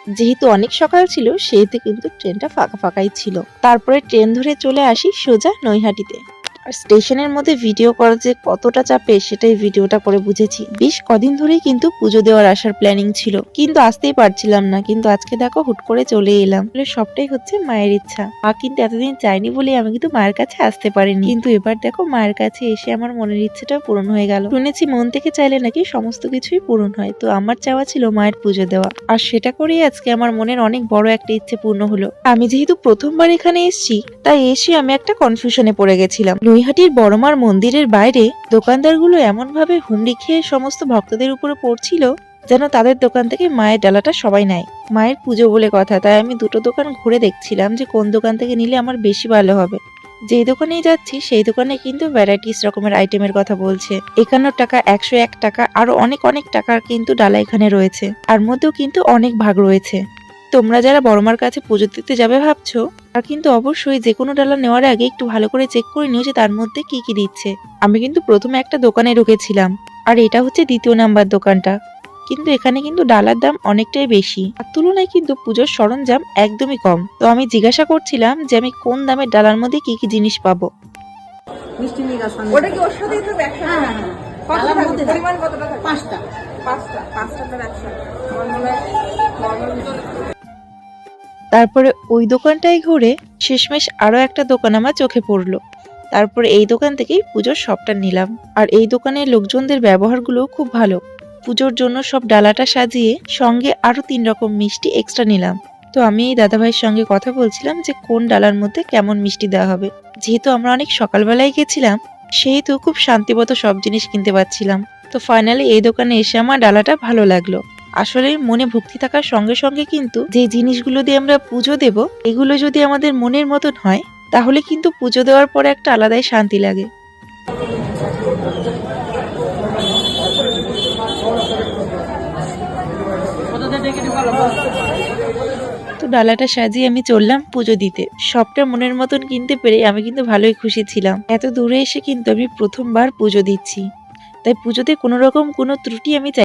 যেহেতু অনেক সকাল ছিল সেহেতু কিন্তু ট্রেনটা ফাঁকা ফাঁকাই ছিল। তারপরে ট্রেন ধরে চলে আসি সোজা নৈহাটিতে। আর স্টেশনের মধ্যে ভিডিও করা যে কতটা চাপে সেটাই ভিডিওটা করে বুঝেছি। বেশ কদিন ধরেই কিন্তু পুজো দেওয়ার আসার প্ল্যানিং ছিল, কিন্তু আসতেই পারছিলাম না। কিন্তু আজকে দেখো হুট করে চলে এলাম। সবটাই হচ্ছে মায়ের ইচ্ছা। মা কিন্তু এতদিন চাইনি বলে আমি কিন্তু মায়ের কাছে আসতে পারিনি, কিন্তু এবার দেখো মায়ের কাছে এসে আমার মনের ইচ্ছেটা পূরণ হয়ে গেল। শুনেছি মন থেকে চাইলে নাকি সমস্ত কিছুই পূরণ হয়, তো আমার চাওয়া ছিল মায়ের পুজো দেওয়া, আর সেটা করেই আজকে আমার মনের অনেক বড় একটা ইচ্ছে পূর্ণ হলো। আমি যেহেতু প্রথমবার এখানে এসেছি, তাই এসে আমি একটা কনফিউশনে পড়ে গেছিলাম। নৈহাটির বড়মার মন্দিরের বাইরে দোকানদারগুলো এমন ভাবে হুমড়ি খেয়ে সমস্ত ভক্তদের উপরে পড়ছিল যেন তাদের দোকান থেকে মায়ের ডালাটা সবাই নেয়। মায়ের পুজো বলে কথা, তাই আমি দুটো দোকান ঘুরে দেখছিলাম যে কোন দোকান থেকে নিলে আমার বেশি ভালো হবে। যেই দোকানেই যাচ্ছি সেই দোকানে কিন্তু ভ্যারাইটিস রকমের আইটেমের কথা বলছে। 51 টাকা, 101 টাকা, আরো অনেক অনেক টাকার কিন্তু ডালা এখানে রয়েছে। আর মধ্যেও কিন্তু অনেক ভাগ রয়েছে। তোমরা যারা বড়মার কাছে পুজো দিতে যাবে ভাবছো, আর কিন্তু অবশ্যই যে কোনো ডালা নেওয়ার আগে একটু ভালো করে চেক করে নিও যে তার মধ্যে কি কি দিচ্ছে। আমি কিন্তু প্রথমে একটা দোকানে ঢুকেছিলাম, আর এটা হচ্ছে দ্বিতীয় নাম্বার দোকানটা। কিন্তু এখানে কিন্তু ডালার দাম অনেকটাই বেশি, আর তুলনায় কিন্তু পুজোর সরঞ্জাম একদমই কম। তো আমি জিজ্ঞাসা করছিলাম যে আমি কোন দামের ডালার মধ্যে কি কি জিনিস পাবো। মিষ্টি নিয়ে যাওয়ার সঙ্গে ওটা কি ওর সাথেই তো ব্যবসা? হ্যাঁ হ্যাঁ হ্যাঁ কত ডালার টাকা? মধ্যে পরিমাণ কতটা থাকে? 5টা। পাঁচটা ব্যবসা। আমার মনে হয় নর্মাল। তারপরে ওই দোকানটাই ঘুরে শেষমেশ আরো একটা দোকান আমার চোখে পড়লো। তারপরে এই দোকান থেকেই পুজোর সবটা নিলাম। আর এই দোকানের লোকজনদের ব্যবহারগুলো খুব ভালো। পুজোর জন্য সব ডালাটা সাজিয়ে সঙ্গে আরো 3 রকম মিষ্টি এক্সট্রা নিলাম। তো আমি এই দাদাভাইয়ের সঙ্গে কথা বলছিলাম যে কোন ডালার মধ্যে কেমন মিষ্টি দেওয়া হবে। যেহেতু আমরা অনেক সকালবেলায় গেছিলাম, সেহেতু খুব শান্তিমতো সব জিনিস কিনতে পারছিলাম। তো ফাইনালি এই দোকানে এসে আমার ডালাটা ভালো লাগলো। আসলে মনে ভক্তি থাকার সঙ্গে সঙ্গে কিন্তু যে জিনিসগুলো দিয়ে আমরা পুজো দেব, এগুলো যদি আমাদের মনের মতন হয়, তাহলে কিন্তু পুজো দেওয়ার পরে একটা আলাদাই শান্তি লাগে। তো ডালাটা সাজিয়ে আমি চললাম পুজো দিতে। সবটা মনের মতন কিনতে পেরে আমি কিন্তু ভালোই খুশি ছিলাম। এত দূরে এসে কিন্তু আমি প্রথমবার পুজো দিচ্ছি, তাই পুজোতে কোনো রকম কোনো ত্রুটি আমি চাই